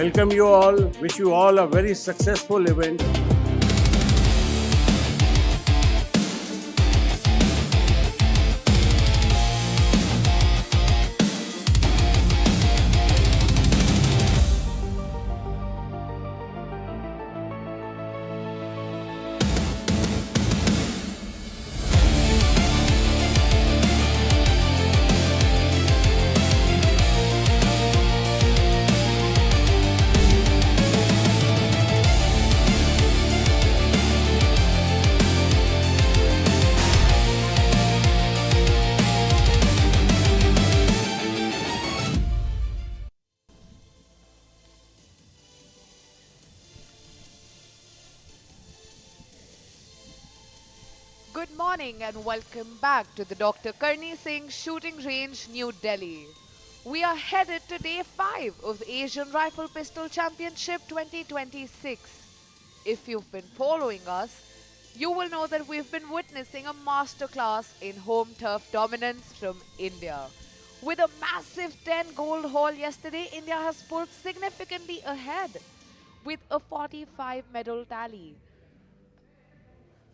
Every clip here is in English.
welcome you all. Wish you all a very successful event. Good morning and welcome back to the Dr. Karni Singh Shooting Range, New Delhi. We are headed to day 5 of the Asian Rifle Pistol Championship 2026. If you've been following us, you will know that we've been witnessing a masterclass in home turf dominance from India. With a massive 10 gold haul yesterday, India has pulled significantly ahead with a 45 medal tally,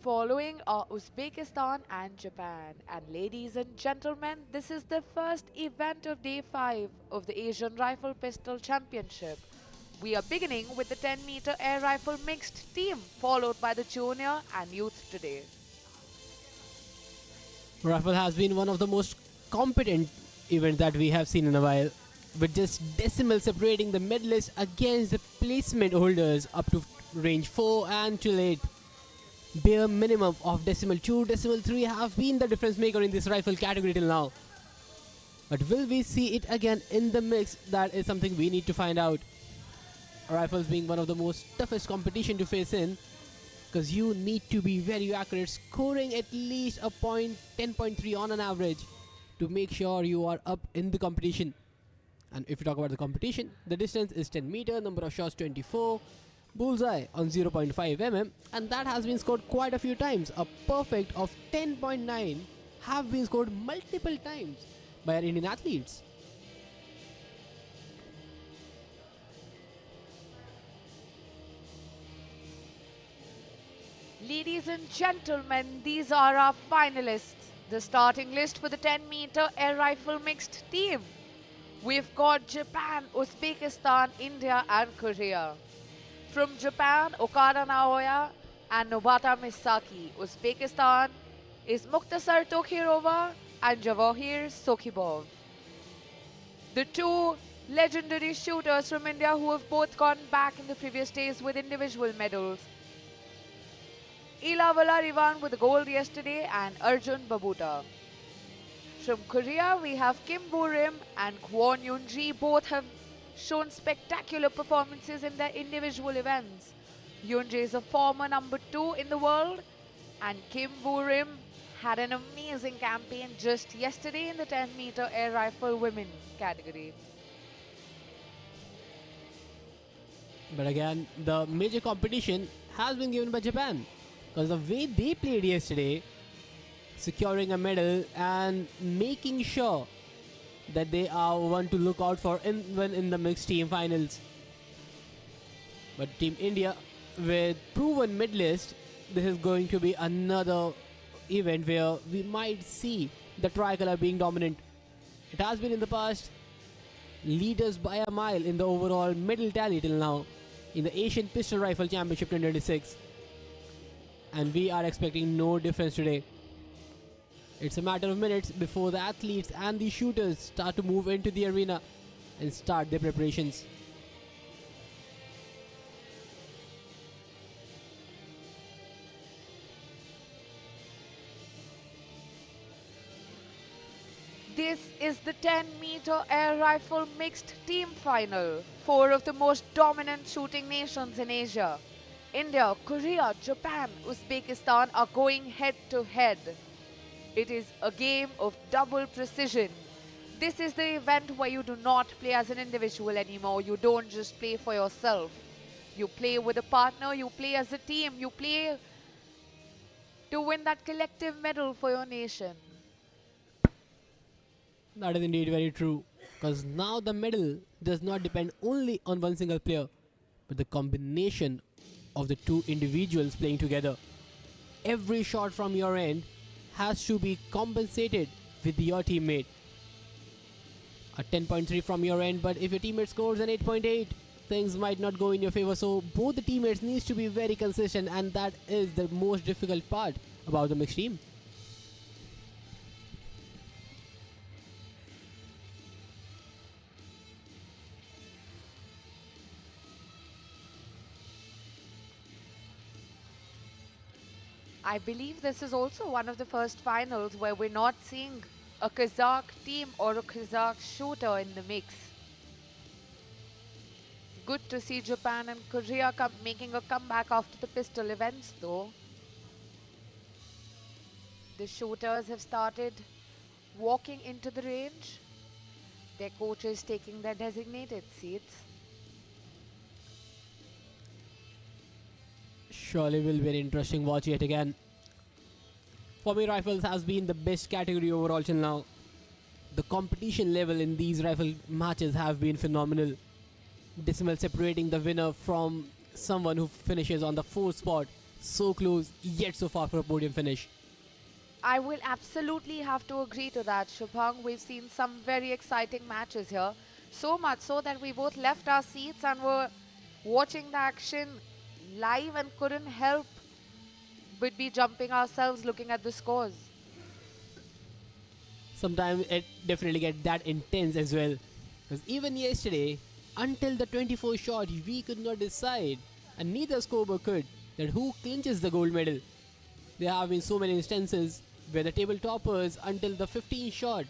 following are Uzbekistan and Japan. And ladies and gentlemen, this is the first event of day 5 of the Asian Rifle Pistol Championship. We are beginning with the 10-meter air rifle mixed team, followed by the junior and youth today. Rifle has been one of the most competent events that we have seen in a while, with just decimal separating the medalists against the placement holders up to range 4 and till 8. Bare minimum of decimal 2, decimal 3 have been the difference maker in this rifle category till now. But will we see it again in the mix? That is something we need to find out. Rifles being one of the most toughest competition to face in, because you need to be very accurate, scoring at least a point 10.3 on an average to make sure you are up in the competition. And if you talk about the competition, the distance is 10 meter, number of shots 24, bullseye on 0.5 mm, and that has been scored quite a few times. A perfect of 10.9 have been scored multiple times by our Indian athletes. Ladies and gentlemen, these are our finalists. The starting list for the 10-meter air rifle mixed team. We've got Japan, Uzbekistan, India and Korea. From Japan, Okada Naoya and Nobata Misaki. Uzbekistan is Mukhtasar Tokhirova and Javohir Sokhibov. The two legendary shooters from India who have both gone back in the previous days with individual medals. Ila Valarivan with the gold yesterday and Arjun Babuta. From Korea, we have Kim Woo-rim and Kwon Yoon-ji. Both have shown spectacular performances in their individual events. Yoon-ji is a former number 2 in the world, and Kim Woo-rim had an amazing campaign just yesterday in the 10-meter air rifle women category. But again, the major competition has been given by Japan, because the way they played yesterday, securing a medal and making sure that they are one to look out for when in the mixed team finals. But Team India, with proven medalists, this is going to be another event where we might see the tricolor being dominant. It has been in the past, leaders by a mile in the overall medal tally till now in the Asian Pistol Rifle Championship 2026. And we are expecting no difference today. It's a matter of minutes before the athletes and the shooters start to move into the arena and start their preparations. This is the 10-meter air rifle mixed team final. 4 of the most dominant shooting nations in Asia, India, Korea, Japan, Uzbekistan, are going head to head. It is a game of double precision. This is the event where you do not play as an individual anymore. You don't just play for yourself. You play with a partner, you play as a team, you play to win that collective medal for your nation. That is indeed very true. Because now the medal does not depend only on one single player, but the combination of the two individuals playing together. Every shot from your end has to be compensated with your teammate. A 10.3 from your end, but if your teammate scores an 8.8, things might not go in your favor. So both the teammates needs to be very consistent, and that is the most difficult part about the mixed team. I believe this is also one of the first finals where we're not seeing a Kazakh team or a Kazakh shooter in the mix. Good to see Japan and Korea making a comeback after the pistol events though. The shooters have started walking into the range, their coaches taking their designated seats. Surely will be an interesting watch yet again. For me, rifles has been the best category overall till now. The competition level in these rifle matches have been phenomenal. Decimal separating the winner from someone who finishes on the 4th spot. So close, yet so far for a podium finish. I will absolutely have to agree to that, Shubhang. We've seen some very exciting matches here. So much so that we both left our seats and were watching the action live and couldn't help but be jumping ourselves looking at the scores. Sometimes it definitely gets that intense as well. Because even yesterday, until the 24th shot, we could not decide, and neither scoreboard could, that who clinches the gold medal. There have been so many instances where the table toppers until the 15th shot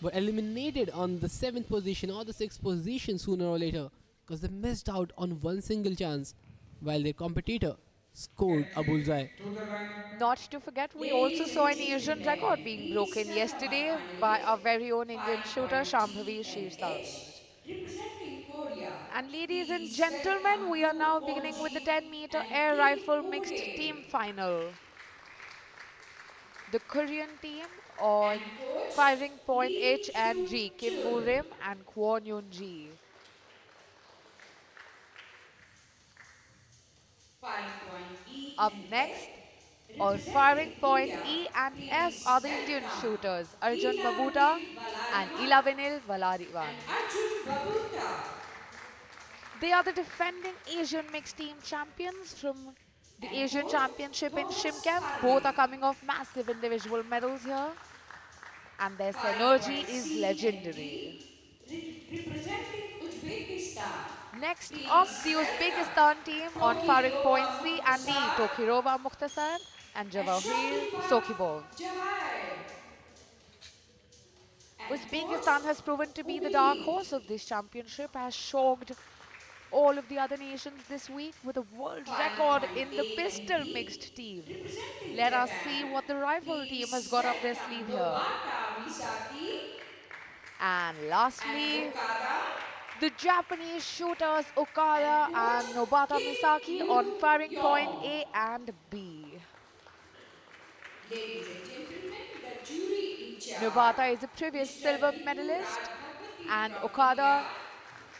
were eliminated on the 7th position or the 6th position sooner or later because they missed out on one single chance while their competitor scored a bullseye. Not to forget, we also saw an Asian record being broken yesterday by our very own Indian shooter Shambhavi Shirsaraj. representing Korea And ladies and is gentlemen, Swetam we are now beginning with the Mukherjee 10-meter and air Kim rifle mixed Ure. team final. The Korean team on And coach firing point Lee H and G, Kyun Kim Chul. Woo-rim and Kwon Yoon-ji. Firing point E Up and next, F, on firing representing point India, E and F please are the Indian welcome shooters Arjun Ilavenil Babuta and Valarivan Ilavenil Valarivan. and Arjun Babuta. They are the defending Asian mixed team champions from the And Asian coach Championship in Thomas Shymkent. Harvey. Both are coming off massive individual medals here. And their Firing synergy point is C and legendary. D, representing Uzbekistan. Next Please up, the welcome Uzbekistan team on firing Tokirova point C and D, Mukhtasar Tokirova Mukhtasar and and Jawahir Shakibov Sokibov. Jawahir. And Uzbekistan has proven to be the dark horse of this championship, has shocked all of the other nations this week with a world record in the pistol mixed team. representing Let us Japan, see what the rifle team has got up their sleeve here. Nobata Misaki And and lastly, Okada. the Japanese shooters Okada and Nobata Misaki on firing point A and B. Ladies and gentlemen, the jury in charge. Nobata is a previous Mr. silver Ritu medalist Radhapati and from Okada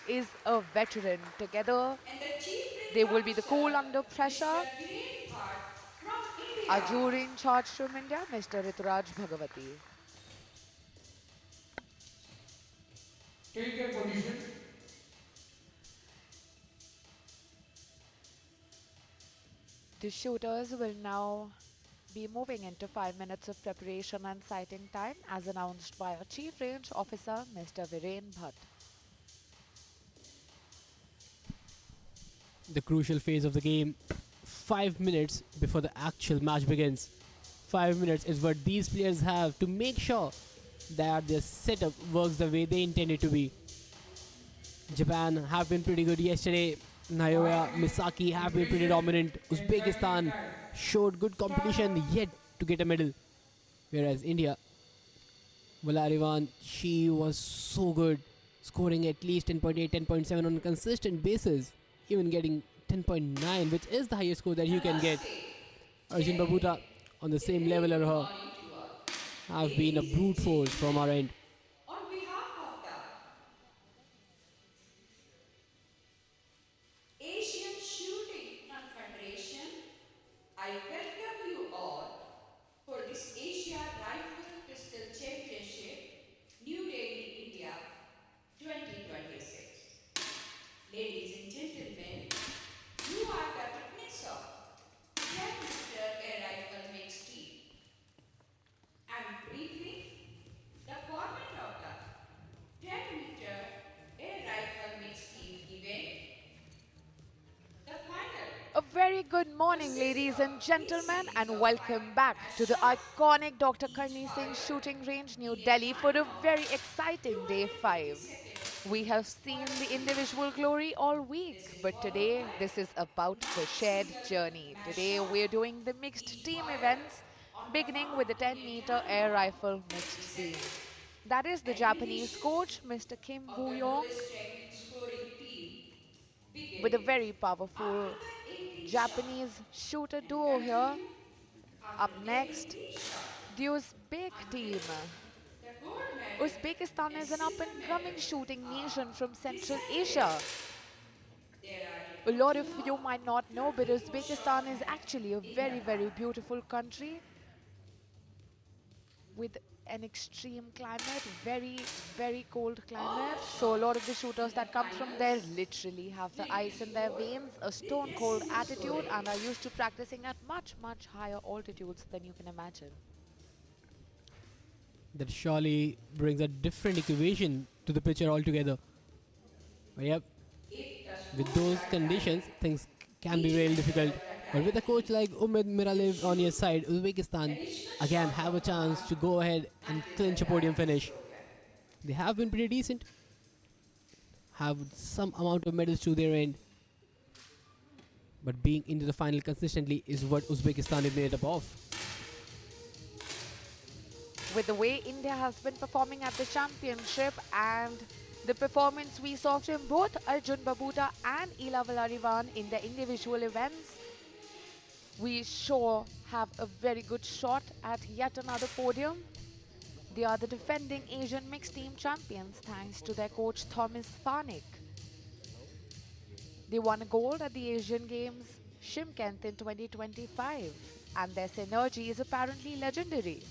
India, is a veteran. Together, and the chief they will be the cool officer, under pressure. Mr. Viren Bhatt from India. Our jury in charge from India, Mr. Rituraj Bhagavati. Take your position. The shooters will now be moving into 5 minutes of preparation and sighting time as announced by our Chief Range Officer, Mr. Viren Bhatt. The crucial phase of the game, 5 minutes before the actual match begins. 5 minutes is what these players have to make sure that their setup works the way they intend it to be. Japan have been pretty good yesterday. Naoya, Misaki have been pretty dominant. Uzbekistan showed good competition yet to get a medal. Whereas India, Valarivan, she was so good, scoring at least 10.8, 10.7 on a consistent basis, even getting 10.9, which is the highest score that you can get. Arjun Babuta on the same level as her have been a brute force from our end. On behalf of the very good morning, ladies and gentlemen, and welcome back to the iconic Dr. Karni Singh Shooting Range, New Delhi, for a very exciting day 5. We have seen the individual glory all week, but today this is about the shared journey. Today we're doing the mixed team events, beginning with the 10-meter air rifle mixed team. That is the Japanese coach, Mr. Kim Boo-yong, with a very powerful Japanese shooter duo here. Up next, the Uzbek team. Uzbekistan is an up-and-coming shooting nation from Central Asia. A lot of you might not know, but Uzbekistan is actually a very, very beautiful country with an extreme climate, very, very cold climate. So a lot of the shooters that come from there literally have the ice in their veins, a stone cold attitude, and are used to practicing at much, much higher altitudes than you can imagine. That surely brings a different equation to the picture altogether. But yep, with those conditions, things can be really difficult. But with a coach like Umid Miralev on your side, Uzbekistan again have a chance to go ahead and clinch a podium finish. They have been pretty decent, have some amount of medals to their end, but being into the final consistently is what Uzbekistan is made up of. With the way India has been performing at the championship and the performance we saw from both Arjun Babuta and Ila Valarivan in their individual events, we sure have a very good shot at yet another podium. They are the defending Asian mixed team champions thanks to their coach Thomas Farnick. They won gold at the Asian Games Shymkent in 2025 and their synergy is apparently legendary.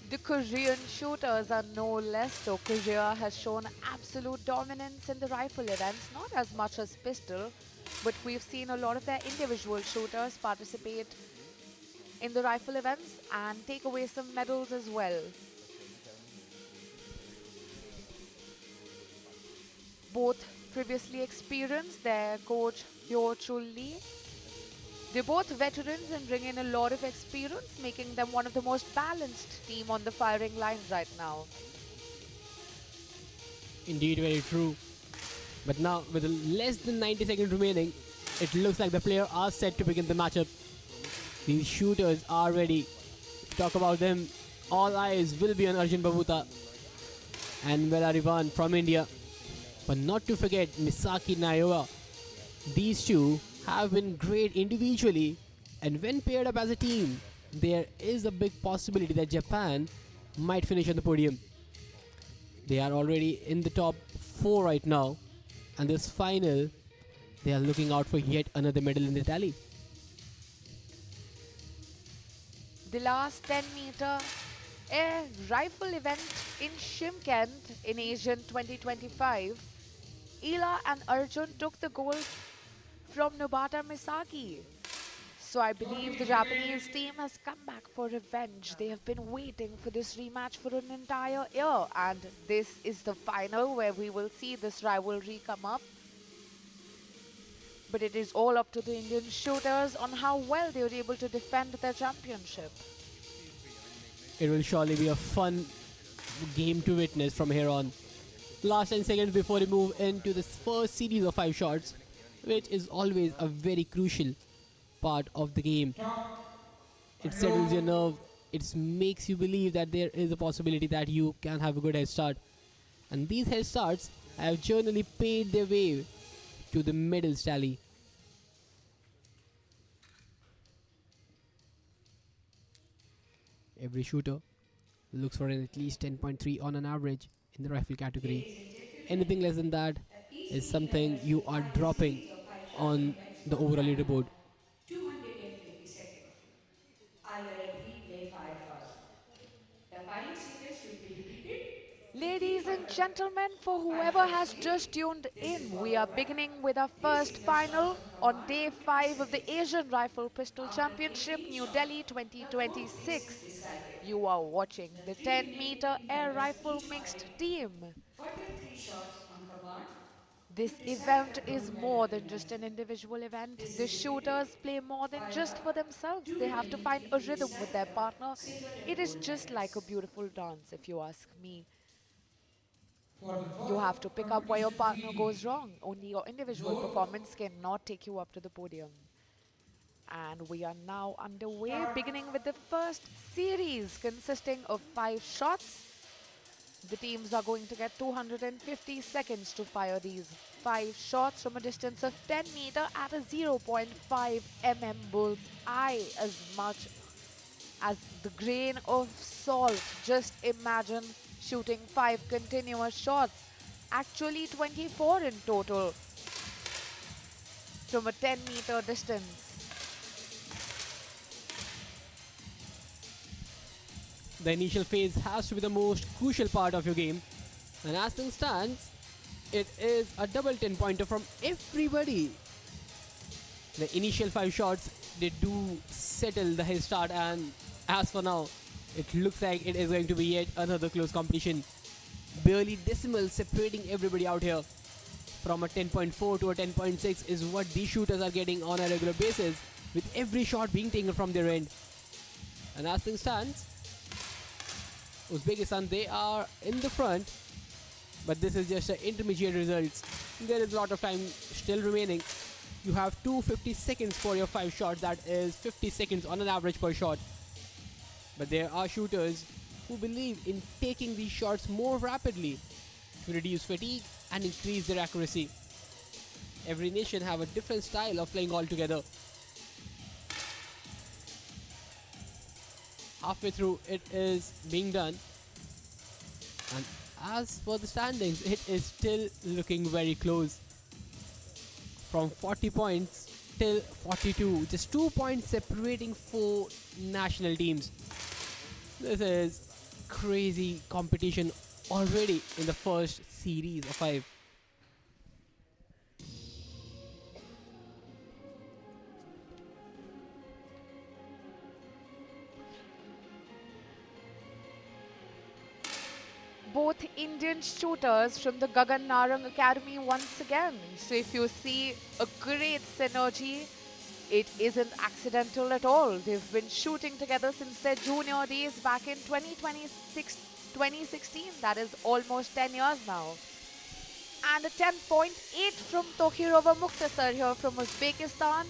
The Korean shooters are no less so. Korea has shown absolute dominance in the rifle events, not as much as pistol, but we've seen a lot of their individual shooters participate in the rifle events and take away some medals as well. Both previously experienced, their coach Hyo Chul Lee. They're both veterans and bring in a lot of experience, making them one of the most balanced team on the firing line right now. Indeed, very true. But now, with less than 90 seconds remaining, it looks like the players are set to begin the matchup. These shooters are ready. Talk about them. All eyes will be on Arjun Babuta and Velarivan from India. But not to forget Misaki Nayoa. These two have been great individually, and when paired up as a team, there is a big possibility that Japan might finish on the podium. They are already in the top 4 right now, and this final, they are looking out for yet another medal in the tally. The last 10-meter air rifle event in Shymkent in Asian 2025, Ila and Arjun took the gold from Nobata Misaki. So I believe the Japanese team has come back for revenge. They have been waiting for this rematch for an entire year, and this is the final where we will see this rivalry come up. But it is all up to the Indian shooters on how well they were able to defend their championship. It will surely be a fun game to witness from here on. Last 10 seconds before we move into this first series of 5 shots, which is always a very crucial part of the game. It settles your nerve. It makes you believe that there is a possibility that you can have a good head start. And these head starts have generally paid their way to the medals tally. Every shooter looks for at least 10.3 on an average in the rifle category. Anything less than that is something you are dropping on the overall leaderboard. 220 seconds. I'll let replay fire first. The firing sequence will be repeated. Ladies and gentlemen, for whoever has just tuned in, we are beginning with our first final on day 5 of the Asian Rifle Pistol Championship, New Delhi 2026. You are watching the 10-meter air rifle mixed team. Further 3 shots on command. This event is more than just an individual event. The shooters play more than just for themselves. They have to find a rhythm with their partner. It is just like a beautiful dance, if you ask me. For the You first have to pick up where your competition partner series, goes wrong. Only your individual goal, performance cannot take you up to the podium. And we are now underway, start, beginning with the first series consisting of 5 shots. The teams are going to get 250 seconds to fire these 5 shots from a distance of 10 meter at a zero point 0.5 bull's eye, as much as the grain of salt. Just imagine shooting 5 continuous shots, actually 24 in total, from a 10-meter distance. The initial phase has to be the most crucial part of your game, and as things stands, it is a double 10-pointer from everybody. The initial 5 shots, they do settle the head start, and as for now, it looks like it is going to be yet another close competition. Barely decimals separating everybody out here. From a 10.4 to a 10.6 is what these shooters are getting on a regular basis, with every shot being taken from their end. And as things stands, Uzbekistan, they are in the front, but this is just an intermediate results. There is a lot of time still remaining. You have 250 seconds for your 5 shots, that is 50 seconds on an average per shot. But there are shooters who believe in taking these shots more rapidly to reduce fatigue and increase their accuracy. Every nation have a different style of playing altogether. Halfway through, it is being done, and as for the standings, it is still looking very close. From 40 points till 42, just 2 points separating 4 national teams. This is crazy competition already in the first series of 5. Both Indian shooters from the Gagan Narang Academy once again. So if you see a great synergy, it isn't accidental at all. They've been shooting together since their junior days back in 2016. That is almost 10 years now. And a 10.8 from Tokhirova Mukhtasar here from Uzbekistan,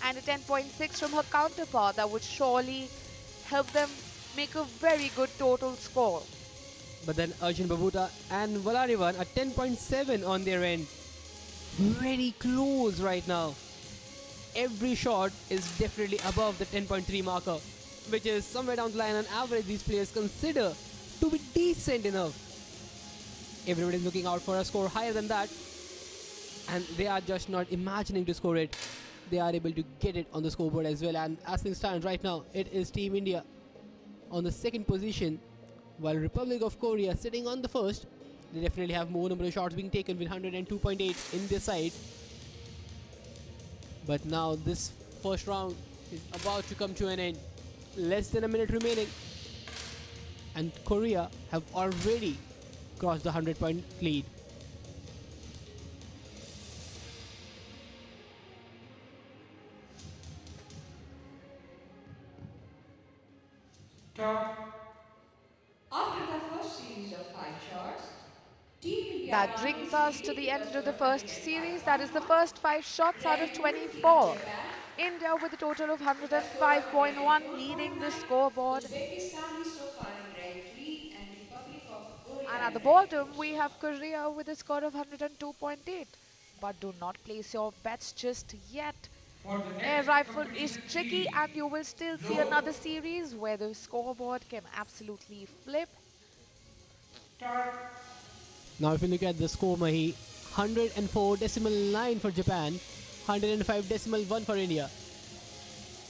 and a 10.6 from her counterpart. That would surely help them make a very good total score. But then Arjun Babuta and Valarivan are 10.7 on their end. Very close right now. Every shot is definitely above the 10.3 marker, which is somewhere down the line on average these players consider to be decent enough. Everybody is looking out for a score higher than that, and they are just not imagining to score it. They are able to get it on the scoreboard as well, and as things stand right now, it is Team India on the second position, while Republic of Korea sitting on the first. They definitely have more number of shots being taken with 102.8 in this side. But now this first round is about to come to an end. Less than a minute remaining, and Korea have already crossed the 100-point lead. start, After the first series of 5 shots, Team India That won brings its us to leading the end of the first first 105 series. That is points. the first 5 shots out of Ranked 24. Japan, India with a total of the score of 105.1 leading the 104.9. scoreboard. Uzbekistan is so far in ranked 3 and Republic of And Korea at in the ranked bottom, 2. we have Korea with a score of 102.8. But do not place your bets just yet. for the Air next rifle is competition tricky, series, and you will still see goal, another series where the scoreboard can absolutely flip. start, Now if you look at the score, Mahi, 104.9 for Japan, 105.1 for India.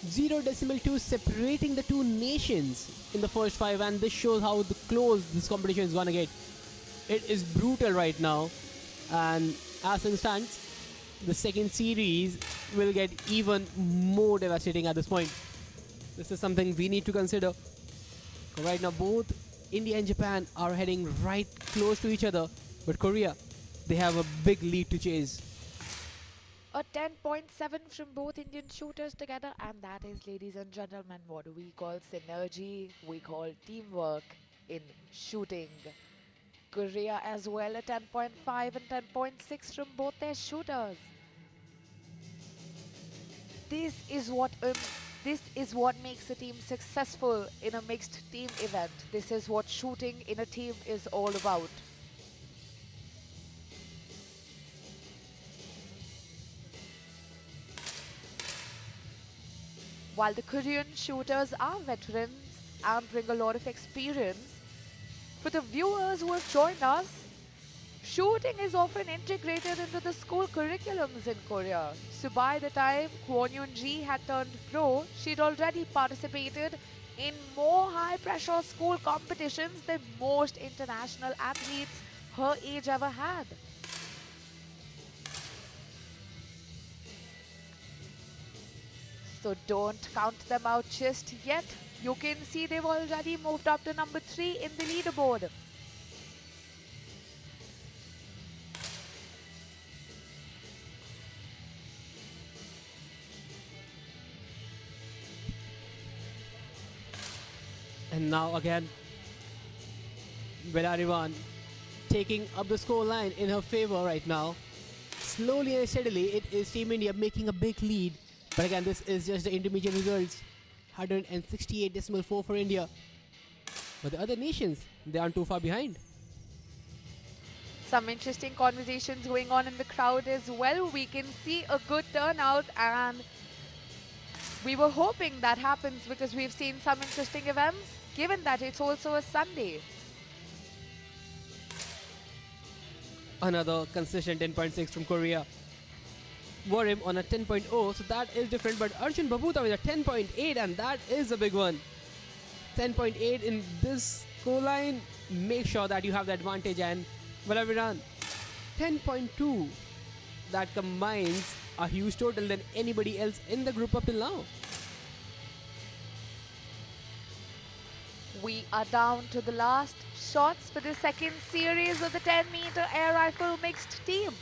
0.2 separating the two nations in the first 5, and this shows how close this competition is gonna get. It is brutal right now, and as it stands, the second series will get even more devastating at this point. This is something we need to consider. Right now, both India and Japan are heading right close to each other, but Korea, they have a big lead to chase. A 10.7 from both Indian shooters together, and that is, ladies and gentlemen, what we call synergy, we call teamwork in shooting. Korea as well, a 10.5 and 10.6 from both their shooters. This is what makes a team successful in a mixed team event. This is what shooting in a team is all about. While the Korean shooters are veterans and bring a lot of experience, for the viewers who have joined us, shooting is often integrated into the school curriculums in Korea. So by the time Kwon Yoon-ji had turned pro, she'd already participated in more high-pressure school competitions than most international athletes her age ever had. So don't count them out just yet. You can see they've already moved up to number 3 in the leaderboard. And now again, Belarivan taking up the score line in her favor right now. Slowly and steadily, it is Team India making a big lead. But again, this is just the intermediate results. 168.4 for India. But the other nations, they aren't too far behind. Some interesting conversations going on in the crowd as well. We can see a good turnout, and we were hoping that happens because we've seen some interesting events, given that it's also a Sunday. Another consistent 10.6 from Korea. Warim on a 10.0, so that is different. But Arjun Babuta with a 10.8, and that is a big one. 10.8 in this score line. Make sure that you have the advantage, and whatever run. 10.2. That combines a huge total than anybody else in the group up till now. We are down to the last shots for the second series of the 10-meter air rifle mixed team.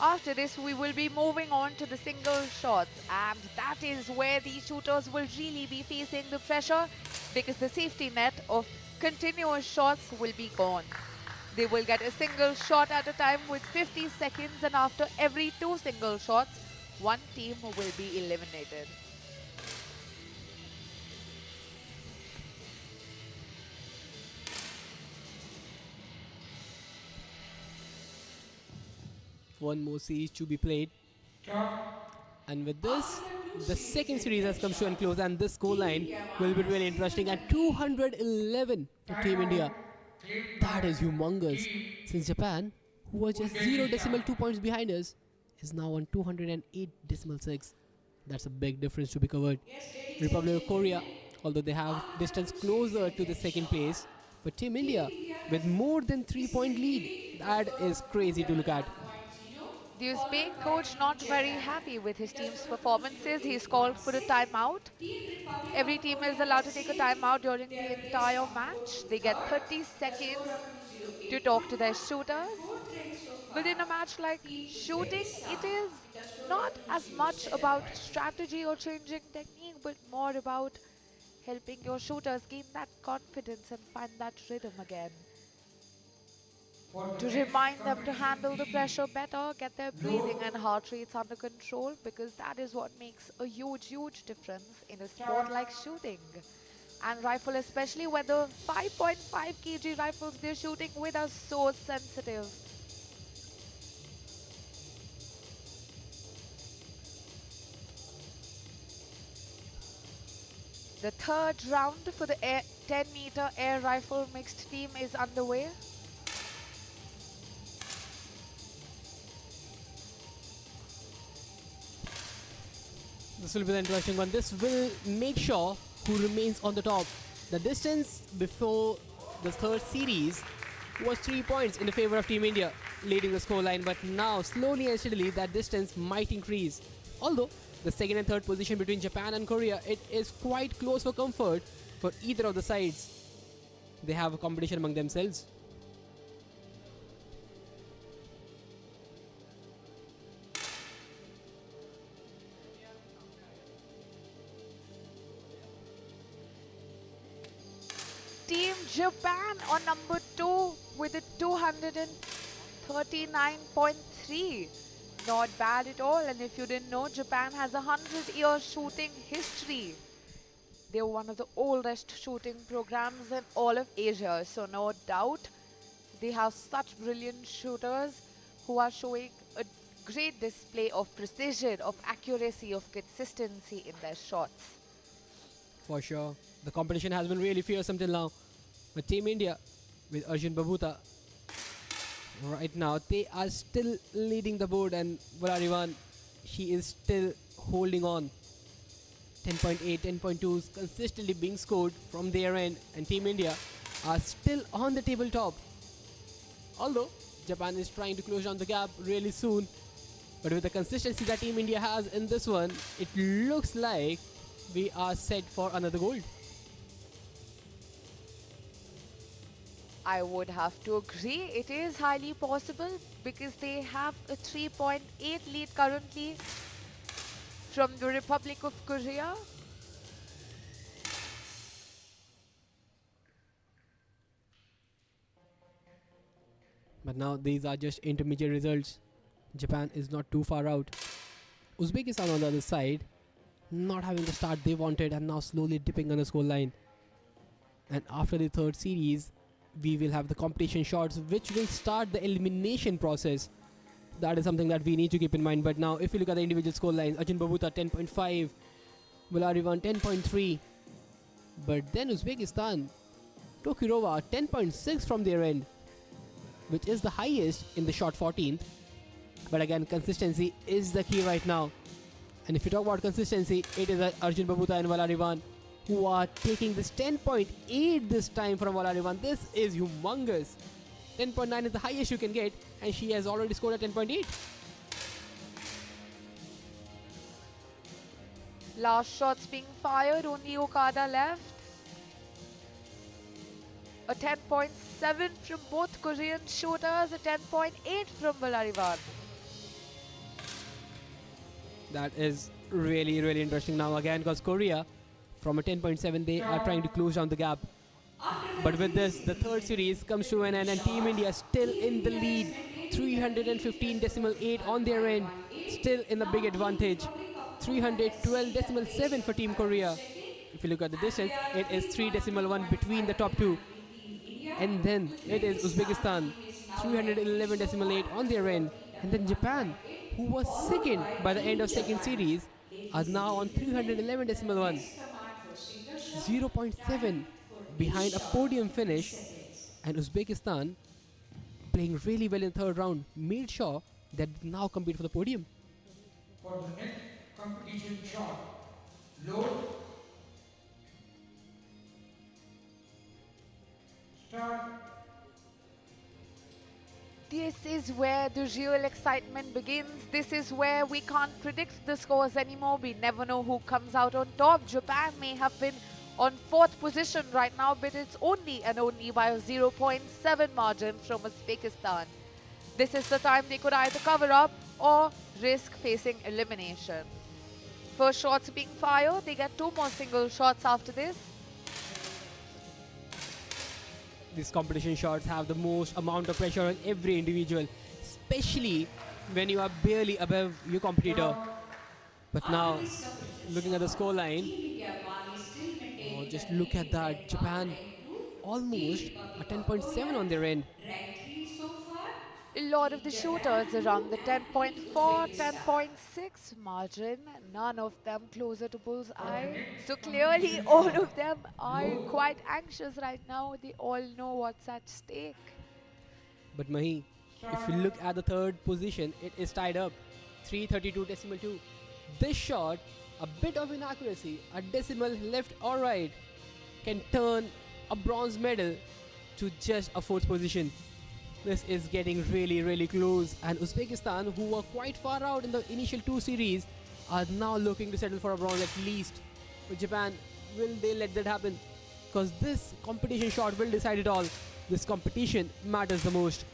After this, we will be moving on to the single shots, and that is where the shooters will really be facing the pressure, because the safety net of continuous shots will be gone. They will get a single shot at a time with 50 seconds, and after every 2 single shots, one team will be eliminated. One more series to be played. And with this, the second series has come to a close, and this score line will be really interesting. At 211 to Team India. That is humongous. Since Japan, who was just 0.2 points behind us, is now on 208.6. That's a big difference to be covered. Republic of Korea, although they have distance closer to the second place, but Team India with more than 3-point lead. That is crazy to look at. The Uzbek coach not very happy with his team's performances. He's called for a timeout. Every team is allowed to take a timeout during the entire match. They get 30 seconds to talk to their shooters. But in a match like shooting, it is not as much about strategy or changing technique, but more about helping your shooters gain that confidence and find that rhythm again. To remind them to handle the pressure better, get their breathing and heart rates under control, because that is what makes a huge difference in a sport like shooting. And rifle, especially when the 5.5 kg rifles they're shooting with are so sensitive. The third round for the 10-meter air rifle mixed team is underway. This will be the interesting one. This will make sure who remains on the top. The distance before the third series was 3 points in the favor of Team India, leading the scoreline. But now, slowly and steadily, that distance might increase. Although, the second and third position between Japan and Korea, it is quite close for comfort for either of the sides. They have a competition among themselves. Team Japan on number 2 with a 239.3. Not bad at all. And if you didn't know, Japan has a 100-year shooting history. They're one of the oldest shooting programs in all of Asia. So no doubt they have such brilliant shooters who are showing a great display of precision, of accuracy, of consistency in their shots. For sure. The competition has been really fierce until now. But Team India with Arjun Babuta right now, they are still leading the board, and Valarivan, she is still holding on. 10.8, 10.2s consistently being scored from their end, and Team India are still on the tabletop. Although Japan is trying to close down the gap really soon, but with the consistency that Team India has in this one, it looks like we are set for another gold. I would have to agree. It is highly possible because they have a 3.8 lead currently from the Republic of Korea. But now these are just intermediate results. Japan is not too far out. Uzbekistan on the other side, not having the start they wanted and now slowly dipping on the score line. And after the third series, we will have the competition shots which will start the elimination process. That is something that we need to keep in mind. But now if you look at the individual score lines, Arjun Babuta 10.5, Valarivan 10.3. But then Uzbekistan, Tokirova 10.6 from their end, which is the highest in the shot 14th. But again, consistency is the key right now. And if you talk about consistency, it is Arjun Babuta and Valarivan who are taking this 10.8 this time from Valarivan. This is humongous. 10.9 is the highest you can get, and she has already scored a 10.8. Last shots being fired, only Okada left. A 10.7 from both Korean shooters, a 10.8 from Valarivan. That is really, really interesting now again, because Korea, from a 10.7, they are trying to close down the gap. But with this, the third series comes to an end, and Team India still in the lead. 315.8 on their end, still in a big advantage. 312.7 for Team Korea. If you look at the distance, it is 3.1 between the top two. And then it is Uzbekistan, 311.8 on their end. And then Japan, who was second by the end of second series, are now on 311.1. 0.7 behind a podium finish. And Uzbekistan, playing really well in third round, made sure that they now compete for the podium. For the next competition shot, load, start. This is where the real excitement begins. This is where we can't predict the scores anymore. We never know who comes out on top. Japan may have been on 4th position right now, but it's only and only by a 0.7 margin from Uzbekistan. This is the time they could either cover up or risk facing elimination. First shots being fired, they get 2 more single shots after this. These competition shots have the most amount of pressure on every individual, especially when you are barely above your competitor. But now, looking at the scoreline, just look at that. Japan almost a 10.7 on their end. A lot of the shooters around the 10.4, 10.6 margin, none of them closer to bullseye. So clearly all of them are quite anxious right now. They all know what's at stake. But Mahi, if you look at the third position, it is tied up. 332.2. This shot, a bit of inaccuracy, a decimal left or right, can turn a bronze medal to just a 4th position. This is getting really, really close, and Uzbekistan, who were quite far out in the initial 2 series, are now looking to settle for a bronze at least. With Japan, will they let that happen? Because this competition shot will decide it all. This competition matters the most.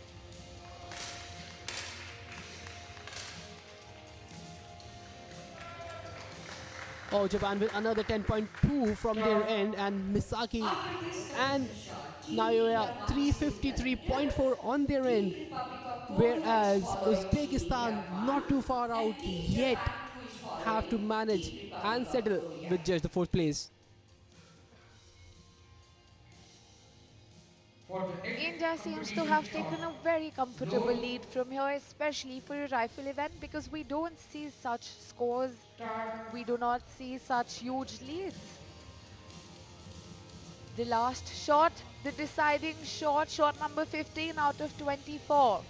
Oh, Japan with another 10.2 from their end, and Misaki After this and competition shot, Team Naoya India won the silver medal. 353.4 on their Team end, Republic of Korea is whereas following. Team India Uzbekistan won. not too far out And Team yet Japan who is have to following. manage Team Republic and of settle Korea. with just the fourth place. For the next India seems to competition have shot, taken a very comfortable load, lead from here, especially for a rifle event, because we don't see such scores, start, we do not see such huge leads. The last shot, the deciding shot, shot number 15 out of 24.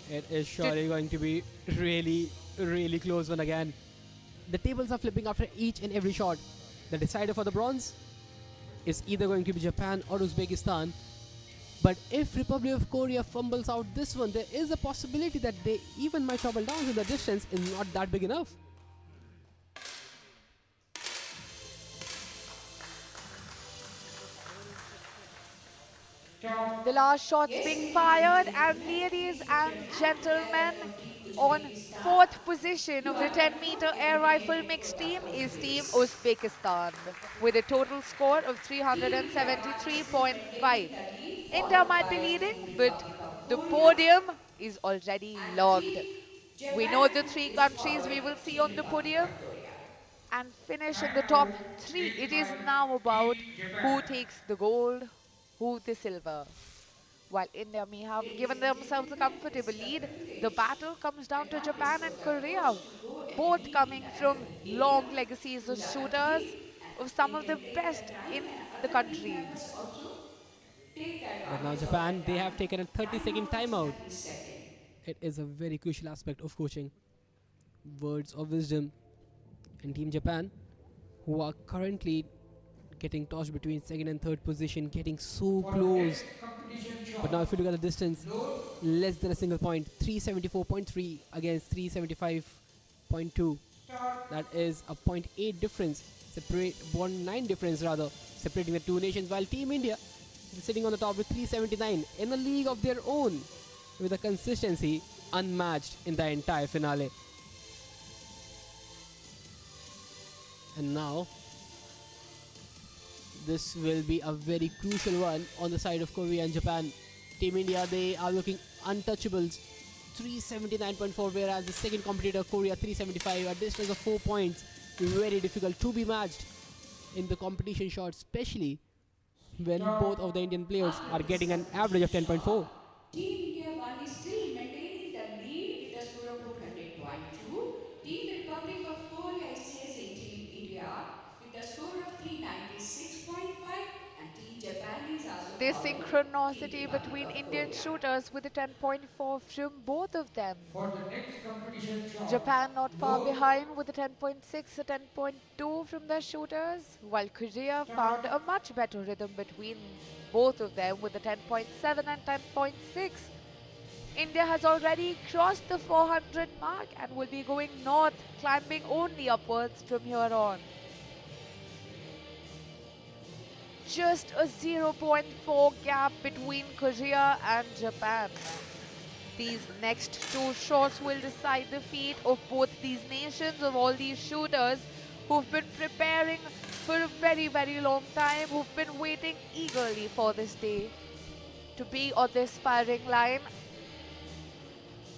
It is surely going to be really, really close one again. The tables are flipping after each and every shot. The decider for the bronze is either going to be Japan or Uzbekistan. But if Republic of Korea fumbles out this one, there is a possibility that they even might trouble down, so the distance is not that big enough. start, The last shots Yes, being ladies fired, and and gentlemen, ladies Team and Japan gentlemen, and Team on Uzbekistan. fourth position You of the are 10-meter approved air rifle eliminated mixed for the team fourth is Team place. Uzbekistan with a total score of Team Japan is still 373.5. maintaining the lead, India followed might be by leading, Team but Republic of the Korea podium is already and logged. Team We know Japan the three is countries we following will see Team on the Republic podium of Korea. and finish in time the top out, 3. It is 85, now about Team who Japan. takes the gold, who the silver. While India may have Ladies given and themselves a gentlemen, this comfortable is the lead, third the stage. battle comes down to Advantage Japan for and the Korea, first to go and both lead in coming the from rifle area. long legacies of Use our shooters, team of and some they of the can take the best time in and the other team country. members also take But now advantage of Japan, that they time. have taken a 30-second Timeout is timeout. 30 seconds. It is a very crucial aspect of coaching. Words of wisdom. And Team Japan, who are currently getting tossed between second and third position, getting so For the close. next competition But now shot, if you look at the distance, load, less than a single point, 374.3 against 375.2. start, That is a 0.8 difference, separate 0.9 difference rather, separating the two nations. While Team India is sitting on the top with 379 in a league of their own, with a consistency unmatched in the entire finale. And now, this will be a very crucial one on the side of Korea and Japan. Team India, they are looking untouchables. 379.4, whereas the second competitor, Korea, 375, a distance of 4 points. Very difficult to be matched in the competition shot, especially when both of the Indian players are getting an average of 10.4. Team India 1 is still maintaining the lead with a score of 400.2. Team Republic of Korea is chasing Team India with a score of 396.5 and Team Japan is also This following synchronicity Team Republic between of Indian Korea. shooters with a 10.4 from both of them. for the next competition shot, Japan not far load, behind with a 10.6, a 10.2 from their shooters, while Korea found a much better rhythm between both of them with a 10.7 and 10.6. India has already crossed the 400 mark and will be going north, climbing only upwards from here on. Just a 0.4 gap between Korea and Japan. These next two shots will decide the fate of both these nations, of all these shooters who've been preparing for a very, very long time, who've been waiting eagerly for this day to be on this firing line,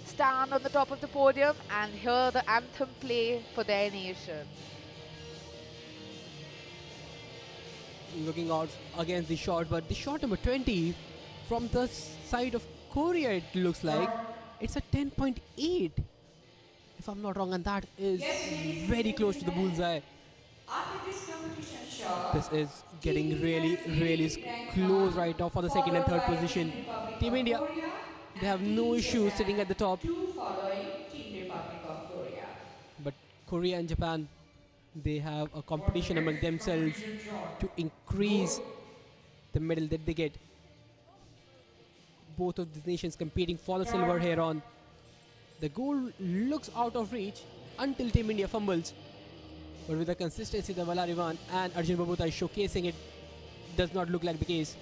stand on the top of the podium and hear the anthem play for their nation. Looking out against the shot, but the shot number 20 from the side of Korea, it looks like it's a 10.8, if I'm not wrong, and that is Yes, ladies and very close to the gentlemen. bullseye. After this competition shot, This is getting Team really, India is really leading rank close one, right now for the second and followed third by position. Team Republic Team of India, Korea they have and no Team issues Japan, sitting at the top, two following Team Republic of Korea. but Korea and Japan, they have a for the competition among next themselves competition shot, to increase load, the medal that they get. Both of these nations competing for the silver here on. The goal looks out of reach until Team India fumbles. But with the consistency that Valarivan and Arjun Babuta is showcasing, it does not look like the case.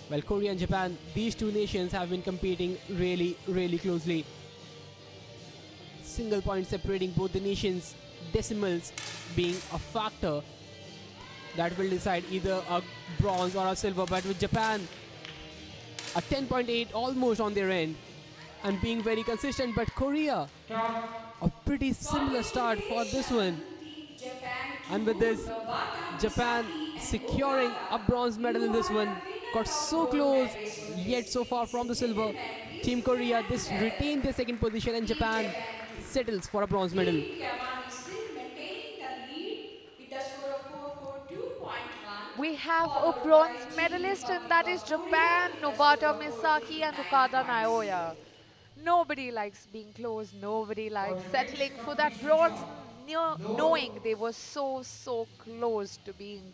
While Korea and Japan, these two nations have been competing really, really closely. Single point separating both the nations decimals being a factor that will decide either a bronze or a silver. But with Japan, a 10.8 almost on their end and being very consistent. But Korea, Start. a pretty similar start for this one. Team Japan And with 2, this, Nobata, Japan Misaki and securing a Okunaga. bronze medal in You this are one. the winner Got of so gold close, medals for yet this. so far from the Ladies and silver. gentlemen, Team please put Korea your this hands there. retained their second position and Team Japan Japan 2. settles for a bronze medal. Team Japan is still maintaining the lead with a score of 442.1, We have a followed by bronze Team medalist, and Republic that is of Korea Japan, with a score Nobata of Misaki and 439 Okada points. Naoya. Nobody likes being close. Nobody For likes the settling next for that competition bronze, chart. knowing they were so close to being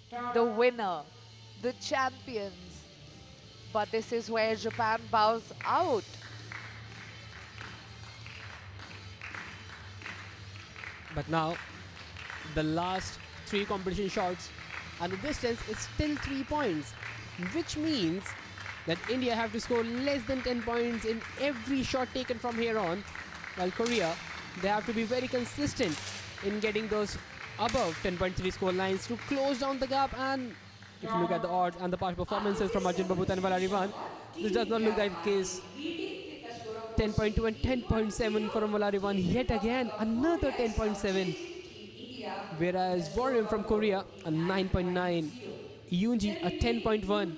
Start. the winner, the champions. But this is where Japan bows out. But now, the last three competition shots and the distance is still 3 points, which means that India have to score less than 10 points in every shot taken from here on, while Korea, they have to be very consistent in getting those above 10.3 score lines to close down the gap. And if you look at the odds and the past performances from Arjun Babut and Valarivan, this does not look like the case. Leading with a score of 10.2 and 10.7 for Valarivan, yet again another 10.7. India Whereas Warrior from Korea, a 9.9. Yoonji, a 10.1.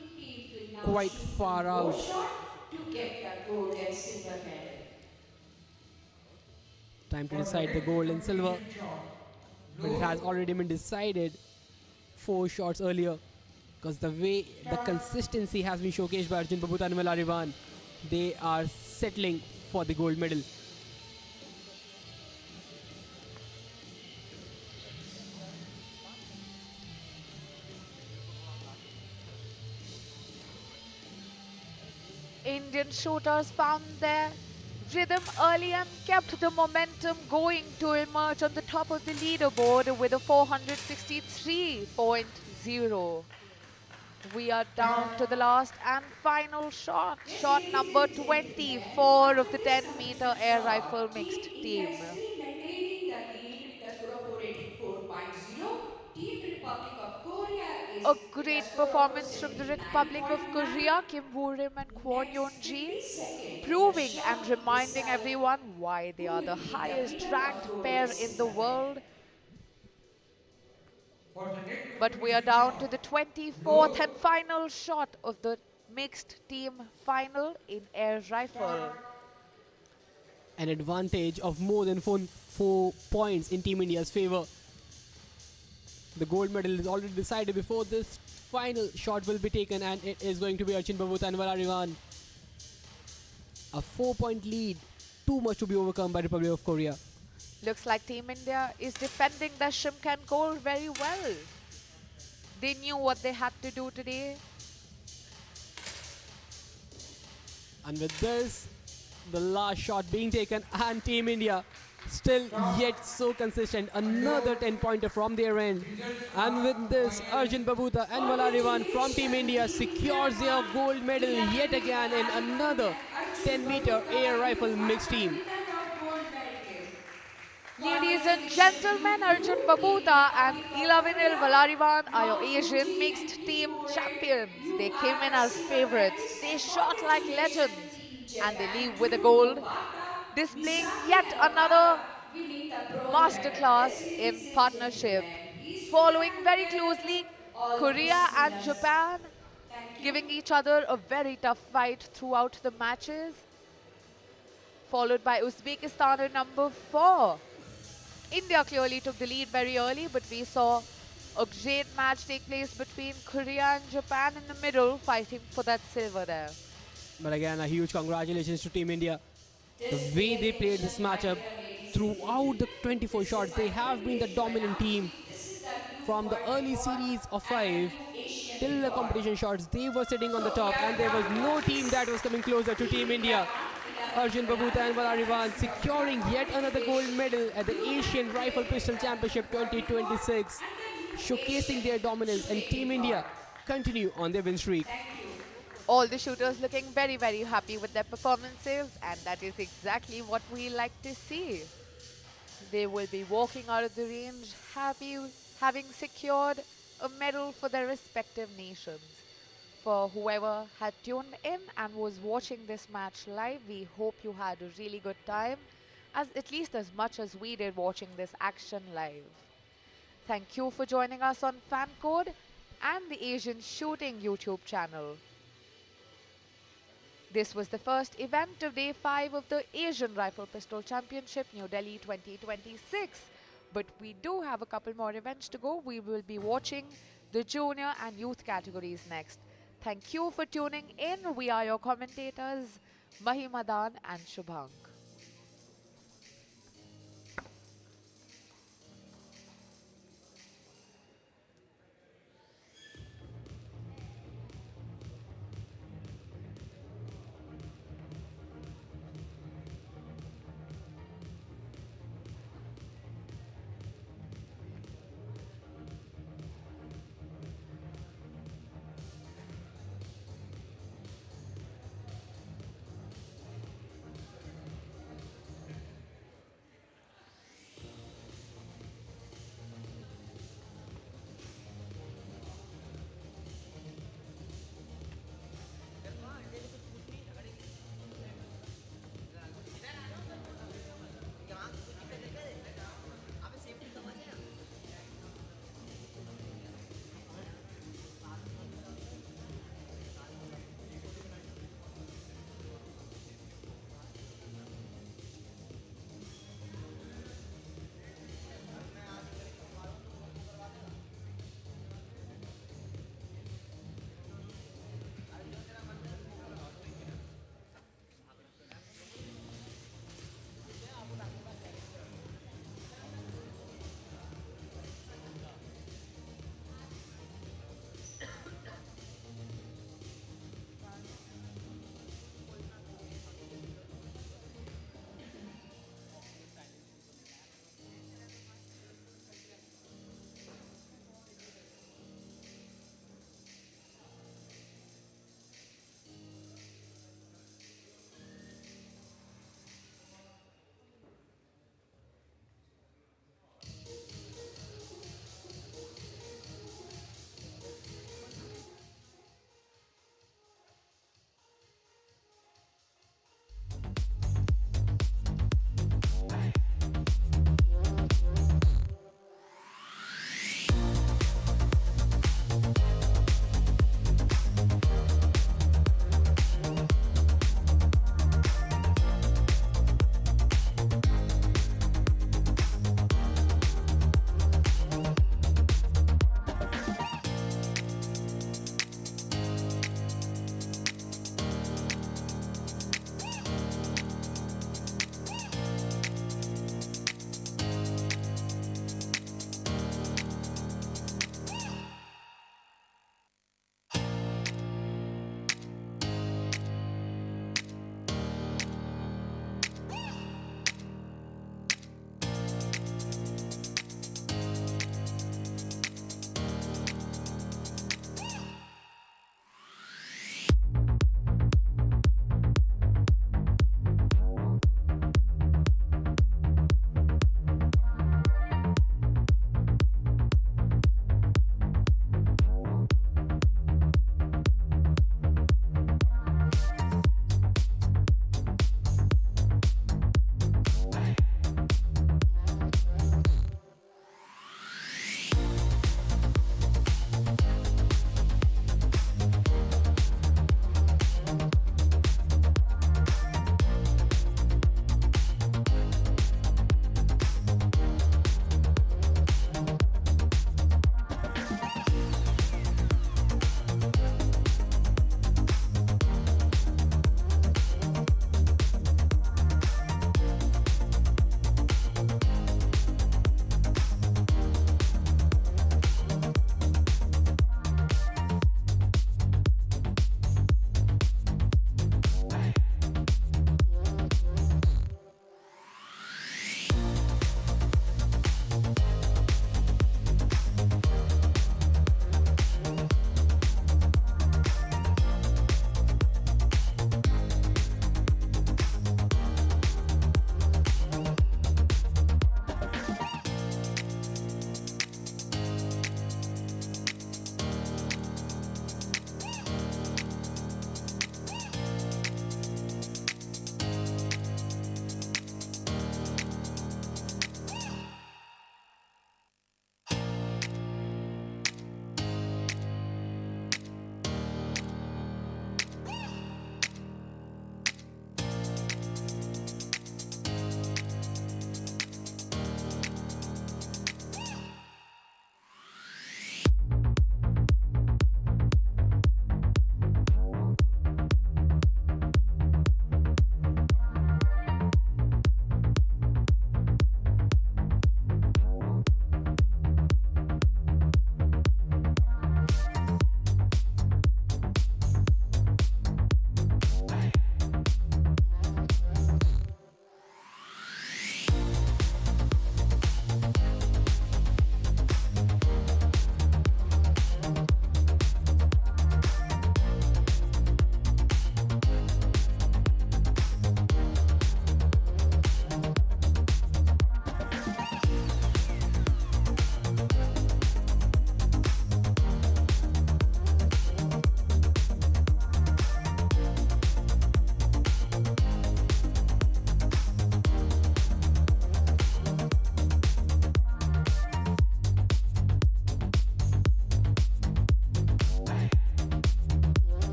Quite far out. shot to get the gold and silver medal. Time to For the decide the next gold and silver. competition chart. But it has already been decided 4 shots earlier. Because the way the consistency has been showcased by Arjun Babut and Valarivan, they are settling for the gold medal. Indian shooters found their rhythm early and kept the momentum going to emerge on the top of the leaderboard with a 463.0. We are down to the last and final shot, shot number 24 of the 10-meter air rifle mixed India team. is still maintaining the lead with a score of 484.0. Team Republic of Korea is A with a great score of performance from the Republic of 479.9. Korea, Kim Woo-rim and Kwon Next Yeon-ji, 50 seconds. proving The and shot reminding decide everyone why they who are will the be the highest winner ranked of gold pair and in the silver medal. world. For the next But we are competition down to chart. the 24th and final shot of the mixed team final in air rifle. An advantage of more than 4 points in Team India's favor. The gold medal is already decided before this final shot will be taken, and it is going to be Arjun Babut and Valarivan. A 4-point lead, too much to be overcome by Republic of Korea. Looks like Team India is defending the Shrimp gold very well. They knew what they had to do today. And with this, the last shot being taken, and Team India still yet so consistent. Another 10-pointer from their end. And with this, Arjun Babuta and Valarivan from Team India secures their gold medal yet again in another 10-meter air rifle mixed team. Ladies and gentlemen, Arjun Babuta and Ilavinil Valarivan are your Asian mixed team champions. They came in as favorites. They shot like legends and they leave with a gold, displaying yet another masterclass in partnership. Following very closely, Korea and Japan giving each other a very tough fight throughout the matches, followed by Uzbekistan at number 4. India clearly took the lead very early, but we saw a great match take place between Korea and Japan in the middle, fighting for that silver there. But again, a huge congratulations to Team India. The way they played this matchup throughout the 24 shots, they have been the dominant team from the early series of 5 till the competition shots. They were sitting on the top, and there was no team that was coming closer to Team India. Arjun Babuta and Valarivan securing yet another gold medal at the Asian Rifle Pistol Championship 2026, showcasing their dominance, and Team India continue on their win streak. All the shooters looking very happy with their performances, and that is exactly what we like to see. They will be walking out of the range happy, having secured a medal for their respective nations. For whoever had tuned in and was watching this match live, we hope you had a really good time, as at least as much as we did watching this action live. Thank you for joining us on FanCode and the Asian Shooting YouTube channel. This was the first event of Day 5 of the Asian Rifle Pistol Championship New Delhi 2026. But we do have a couple more events to go. We will be watching the junior and youth categories next. Thank you for tuning in. We are your commentators, Mahimadan and Shubhang.